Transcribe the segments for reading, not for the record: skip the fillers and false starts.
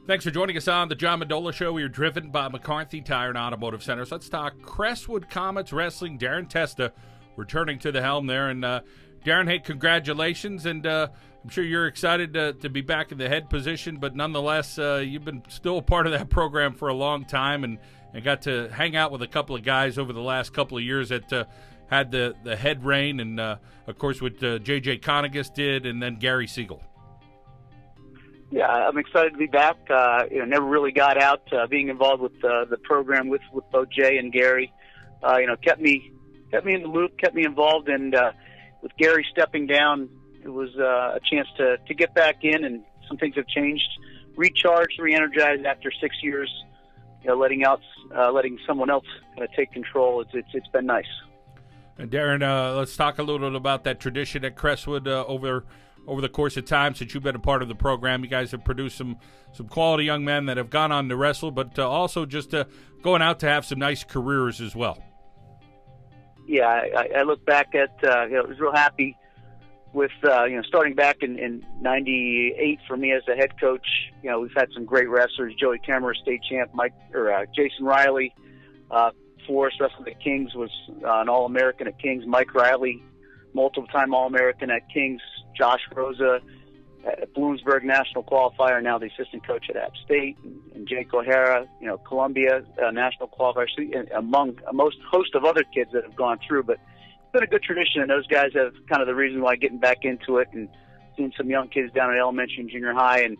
Thanks for joining us on the John Mendola Show. We are driven by McCarthy Tire and Automotive Centers. Let's talk Crestwood Comets Wrestling. Darren Testa returning to the helm there. And Darren, hey, congratulations. And I'm sure you're excited to be back in the head position. But nonetheless, you've been still a part of that program for a long time and got to hang out with a couple of guys over the last couple of years that had the head reign. And, of course, what J.J. Konigus did and then Gary Siegel. Yeah, I'm excited to be back. Never really got out being involved with the program with both Jay and Gary. Kept me in the loop, kept me involved, and with Gary stepping down, it was a chance to get back in, and some things have changed. Recharged, re-energized after 6 years. Letting someone else take control. It's been nice. And Darren, let's talk a little bit about that tradition at Crestwood over the course of time since you've been a part of the program. You guys have produced some quality young men that have gone on to wrestle, but also just going out to have some nice careers as well. Yeah, I look back at, I was real happy with, starting back in 98 for me as the head coach. We've had some great wrestlers, Joey Kemmerer, state champ, Jason Riley, Forrest wrestled at Kings, was an All-American at Kings, Mike Riley, multiple-time All-American at Kings, Josh Rosa at Bloomsburg National Qualifier, now the assistant coach at App State, and Jake O'Hara, Columbia National Qualifier, among a host of other kids that have gone through. But it's been a good tradition, and those guys have kind of the reason why getting back into it, and seeing some young kids down at elementary and junior high, and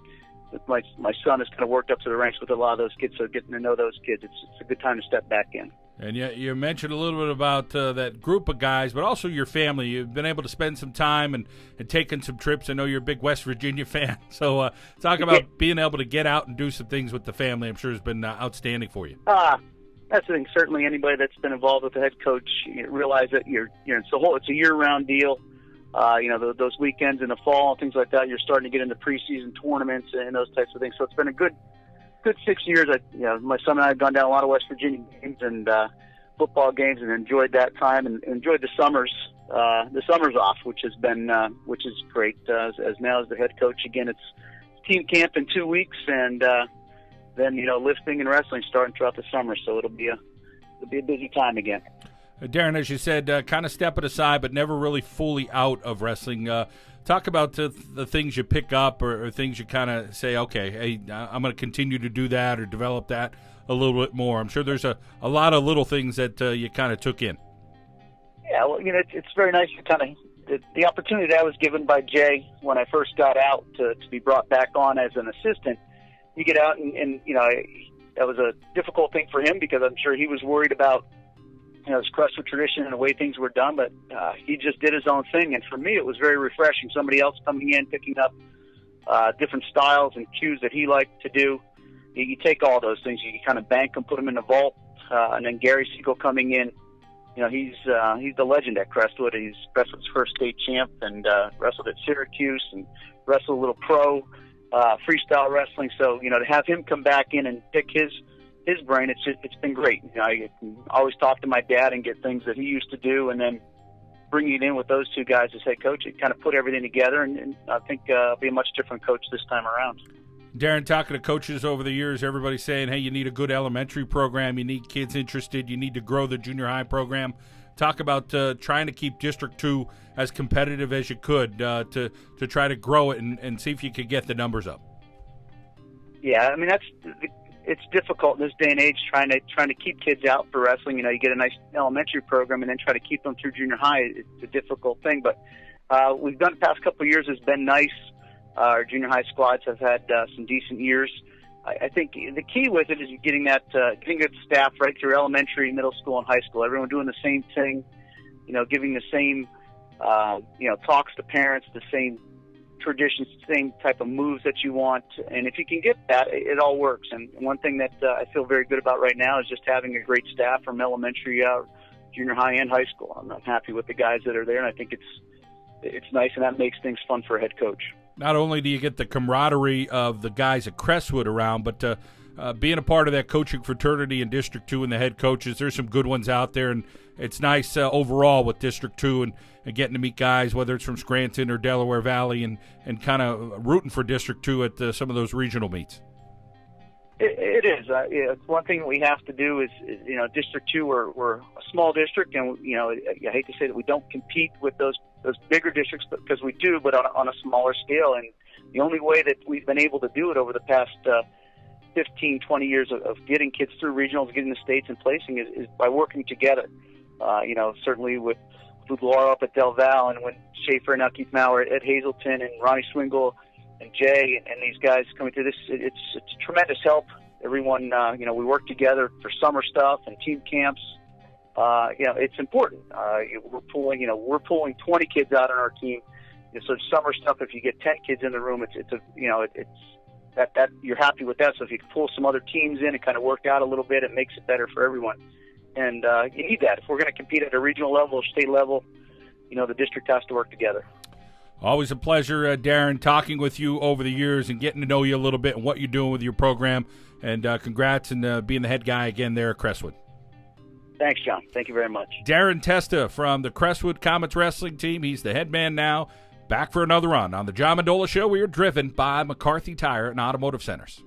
my son has kind of worked up to the ranks with a lot of those kids, so getting to know those kids, it's a good time to step back in. And you mentioned a little bit about that group of guys, but also your family. You've been able to spend some time and taken some trips. I know you're a big West Virginia fan. So talk about being able to get out and do some things with the family. I'm sure has been outstanding for you. That's the thing. Certainly anybody that's been involved with the head coach, you realize that it's a year-round deal. Those weekends in the fall and things like that, you're starting to get into preseason tournaments and those types of things. So it's been a good 6 years. My son and I have gone down a lot of West Virginia games and football games, and enjoyed that time and enjoyed the summers off, which is great. As now as the head coach again, it's team camp in 2 weeks, and then lifting and wrestling starting throughout the summer. So it'll be a busy time again. Darren, as you said, kind of stepping aside, but never really fully out of wrestling. Talk about the things you pick up or things you kind of say, okay, hey, I'm going to continue to do that or develop that a little bit more. I'm sure there's a lot of little things that you kind of took in. Yeah, well, it's very nice to kind of the opportunity that I was given by Jay when I first got out to be brought back on as an assistant. You get out and that was a difficult thing for him because I'm sure he was worried about this Crestwood tradition and the way things were done, but he just did his own thing. And for me, it was very refreshing. Somebody else coming in, picking up different styles and cues that he liked to do. You take all those things, you kind of bank them, put them in the vault, and then Gary Siegel coming in. He's the legend at Crestwood. He's Crestwood's first state champ and wrestled at Syracuse and wrestled a little pro freestyle wrestling. So to have him come back in and pick his brain, it's been great. I can always talk to my dad and get things that he used to do, and then bringing it in with those two guys as head coach, it kind of put everything together, and I think I'll be a much different coach this time around. Darren, talking to coaches over the years, everybody's saying, hey, you need a good elementary program, you need kids interested, you need to grow the junior high program. Talk about trying to keep District 2 as competitive as you could to try to grow it and see if you could get the numbers up. Yeah, I mean, it's difficult in this day and age trying to keep kids out for wrestling. You get a nice elementary program and then try to keep them through junior high. It's a difficult thing, but we've done the past couple of years has been nice. Our junior high squads have had some decent years. I think the key with it is getting good staff right through elementary, middle school, and high school. Everyone doing the same thing, giving the same, talks to parents, the same traditions, same type of moves that you want. And if you can get that, it all works. And one thing that I feel very good about right now is just having a great staff from elementary, junior high, and high school. I'm happy with the guys that are there, and I think it's nice, and that makes things fun for a head coach. Not only do you get the camaraderie of the guys at Crestwood around, but being a part of that coaching fraternity in District 2 and the head coaches, there's some good ones out there, and it's nice overall with District 2 and getting to meet guys, whether it's from Scranton or Delaware Valley, and kind of rooting for District 2 at some of those regional meets. It is. It's one thing that we have to do is District 2, we're a small district, and, I hate to say that we don't compete with those bigger districts, because we do, but on a smaller scale. And the only way that we've been able to do it over the past 15, 20 years of getting kids through regionals, getting the states, and placing is by working together. Certainly with Laura up at Del Val, and when Schaefer and now Keith Maurer at Hazelton, and Ronnie Swingle and Jay and these guys coming through this, it's tremendous help. Everyone, we work together for summer stuff and team camps. It's important. We're pulling 20 kids out on our team. So summer stuff, if you get 10 kids in the room, it's that you're happy with that. So if you can pull some other teams in and kind of work out a little bit, it makes it better for everyone. And you need that. If we're going to compete at a regional level or state level, the district has to work together. Always a pleasure, Darren, talking with you over the years and getting to know you a little bit and what you're doing with your program. And congrats and being the head guy again there at Crestwood. Thanks, John. Thank you very much. Darren Testa from the Crestwood Comets Wrestling Team. He's the head man now. Back for another run on the John Mendola Show. We are driven by McCarthy Tire and Automotive Centers.